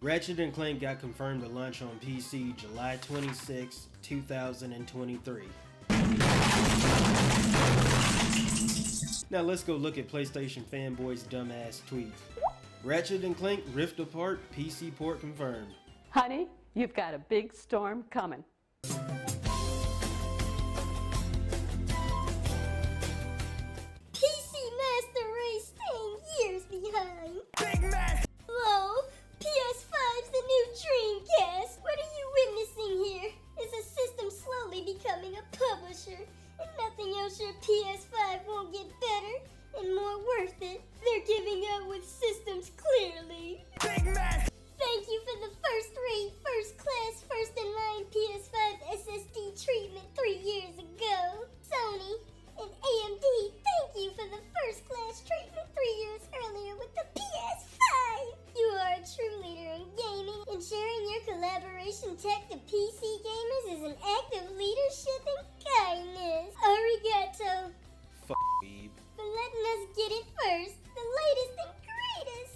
Ratchet and Clank got confirmed to launch on PC July 26, 2023. Now let's go look at PlayStation Fanboys' dumbass tweets. Ratchet and Clank Rift Apart PC port confirmed. Honey, you've got a big storm coming. PC Master Race 10 years behind. Big Mac! Whoa, PS5's the new Dreamcast. What are you witnessing here? Is a system slowly becoming a publisher, and nothing else your PS5 won't get better and more worth it. They're giving up with systems clearly. Big Mac! Thank you for the first-rate, first-class, first-in-line PS5 SSD treatment 3 years ago. Sony and AMD, thank you for the first-class treatment 3 years earlier with the PS5. You are a true leader in gaming, and sharing your collaboration tech to PC gamers is an act of leadership and kindness. Arigato Weeb. for letting us get it first, the latest and greatest.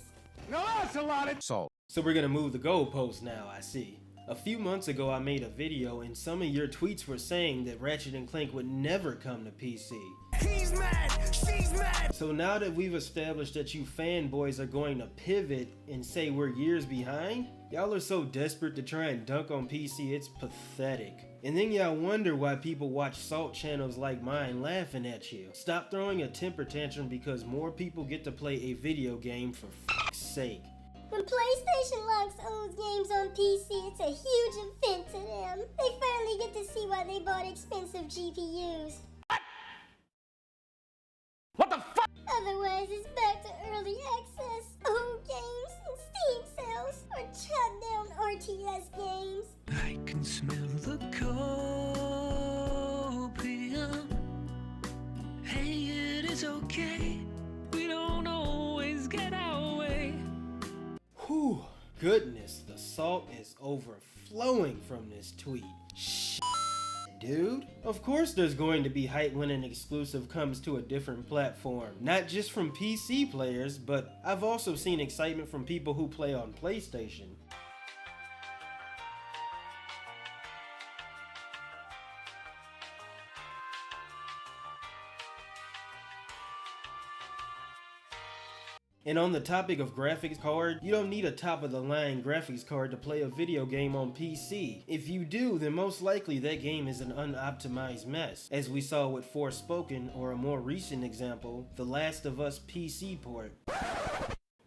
No, that's a lot of Salt. So we're gonna move the goalposts now, I see. A few months ago I made a video and some of your tweets were saying that Ratchet and Clank would never come to PC. He's mad! She's mad! So now that we've established that you fanboys are going to pivot and say we're years behind, y'all are so desperate to try and dunk on PC, it's pathetic. And then y'all wonder why people watch Salt channels like mine laughing at you. Stop throwing a temper tantrum because more people get to play a video game for f***'s sake. When PlayStation locks old games on PC, it's a huge event to them. They finally get to see why they bought expensive GPUs. What the fuck? Otherwise, it's back to early access, old games, and Steam sales, or chopped down RTS games. I can smell the copium. Hey, it is okay. We don't always get our way. Whew, goodness, the salt is overflowing from this tweet. Shit, dude. Of course there's going to be hype when an exclusive comes to a different platform. Not just from PC players, but I've also seen excitement from people who play on PlayStation. And on the topic of graphics card, you don't need a top-of-the-line graphics card to play a video game on PC. If you do, then most likely that game is an unoptimized mess, as we saw with Forspoken, or a more recent example, The Last of Us PC port.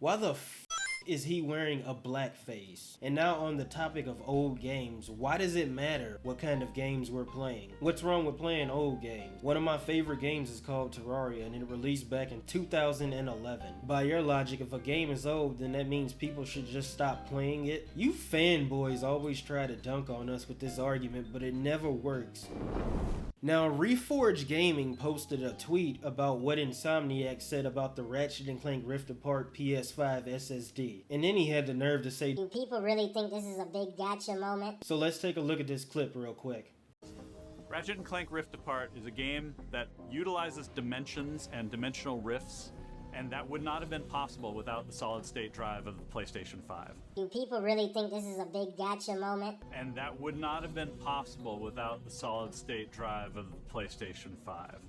Why the f is he wearing a black face? And now on the topic of old games, why does it matter what kind of games we're playing? What's wrong with playing old games? One of my favorite games is called Terraria and it released back in 2011. By your logic, if a game is old, then that means people should just stop playing it? You fanboys always try to dunk on us with this argument, but it never works. Now, Reforge Gaming posted a tweet about what Insomniac said about the Ratchet and Clank Rift Apart PS5 SSD. And then he had the nerve to say, Do people really think this is a big gotcha moment? so let's take a look at this clip real quick. Ratchet and Clank Rift Apart is a game that utilizes dimensions and dimensional rifts, and that would not have been possible without the solid-state drive of the PlayStation 5. Do people really think this is a big gotcha moment? And that would not have been possible without the solid-state drive of the PlayStation 5.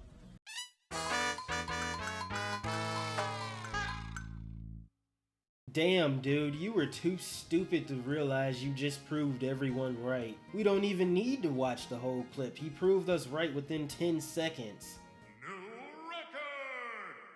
Damn, dude, you were too stupid to realize you just proved everyone right. We don't even need to watch the whole clip. He proved us right within 10 seconds.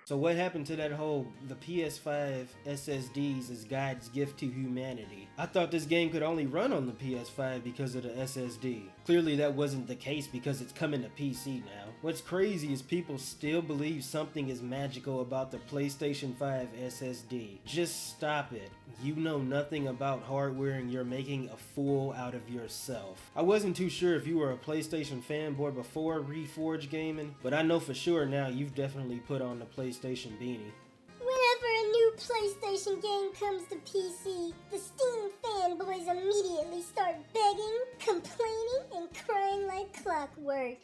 So what happened to that whole the PS5 SSDs is God's gift to humanity? I thought this game could only run on the PS5 because of the SSD. Clearly that wasn't the case because it's coming to PC now. What's crazy is people still believe something is magical about the PlayStation 5 SSD. Just stop it. You know nothing about hardware and you're making a fool out of yourself. I wasn't too sure if you were a PlayStation fanboy before Reforge Gaming, but I know for sure now you've definitely put on the PlayStation beanie. Whenever a new PlayStation game comes to PC, the Steam fanboys immediately start begging, complaining, and crying like clockwork.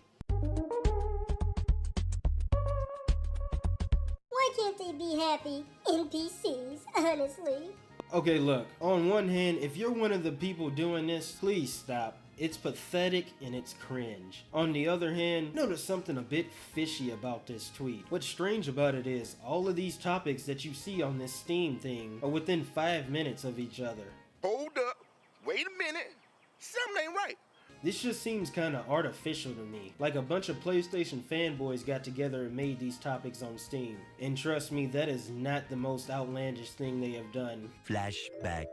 Why can't they be happy NPCs, honestly? Okay, look, on one hand, if you're one of the people doing this, please stop. It's pathetic and it's cringe. On the other hand, notice something a bit fishy about this tweet. What's strange about it is, all of these topics that you see on this Steam thing are within 5 minutes of each other. Hold up. Wait a minute. Something ain't right. This just seems kinda artificial to me. Like a bunch of PlayStation fanboys got together and made these topics on Steam. And trust me, that is not the most outlandish thing they have done. Flashback.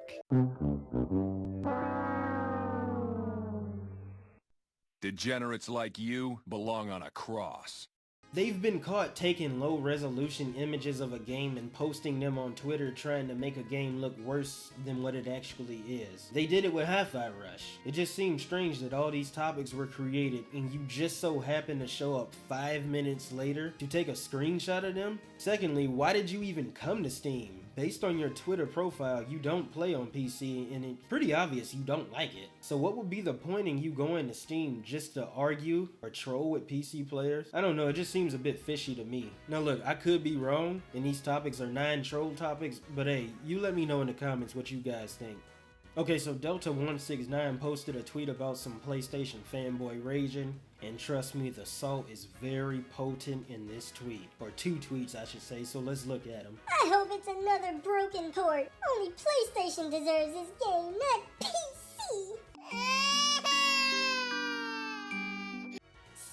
Degenerates like you belong on a cross. They've been caught taking low resolution images of a game and posting them on Twitter trying to make a game look worse than what it actually is. They did it with Hi-Fi Rush. It just seems strange that all these topics were created and you just so happen to show up 5 minutes later to take a screenshot of them. Secondly, why did you even come to Steam? Based on your Twitter profile, you don't play on PC and it's pretty obvious you don't like it. So what would be the point in you going to Steam just to argue or troll with PC players? I don't know, it just seems a bit fishy to me. Now look, I could be wrong and these topics are non-troll topics, but hey, you let me know in the comments what you guys think. Okay, so Delta169 posted a tweet about some PlayStation fanboy raging, and trust me, the salt is very potent in this tweet. Or 2 tweets, I should say, so let's look at them. I hope it's another broken port. Only PlayStation deserves this game, not PC.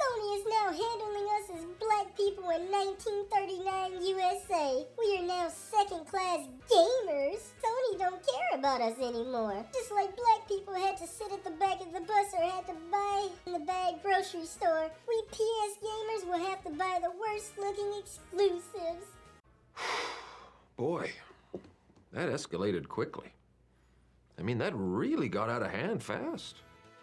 Sony is now handling us as black people in 1939 USA. We are now second-class gamers. Sony don't care about us anymore. Just like black people had to sit at the back of the bus or had to buy in the bag grocery store, we PS gamers will have to buy the worst-looking exclusives. Boy, that escalated quickly. I mean, that really got out of hand fast.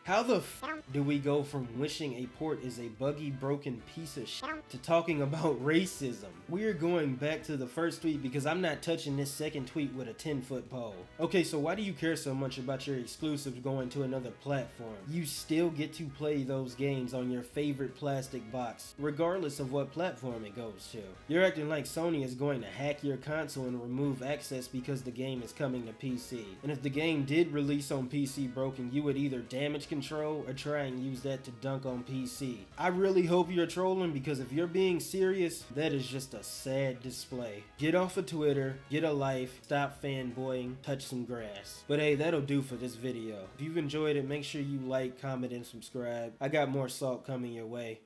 How the f do we go from wishing a port is a buggy, broken piece of shit to talking about racism? We're going back to the first tweet because I'm not touching this second tweet with a 10-foot pole. Okay, so why do you care so much about your exclusives going to another platform? You still get to play those games on your favorite plastic box, regardless of what platform it goes to. You're acting like Sony is going to hack your console and remove access because the game is coming to PC. And if the game did release on PC broken, you would either damage control or try and use that to dunk on PC. I really hope you're trolling because if you're being serious, that is just a sad display. Get off of Twitter, get a life, stop fanboying, touch some grass. But hey, that'll do for this video. If you've enjoyed it, make sure you like, comment, and subscribe. I got more salt coming your way.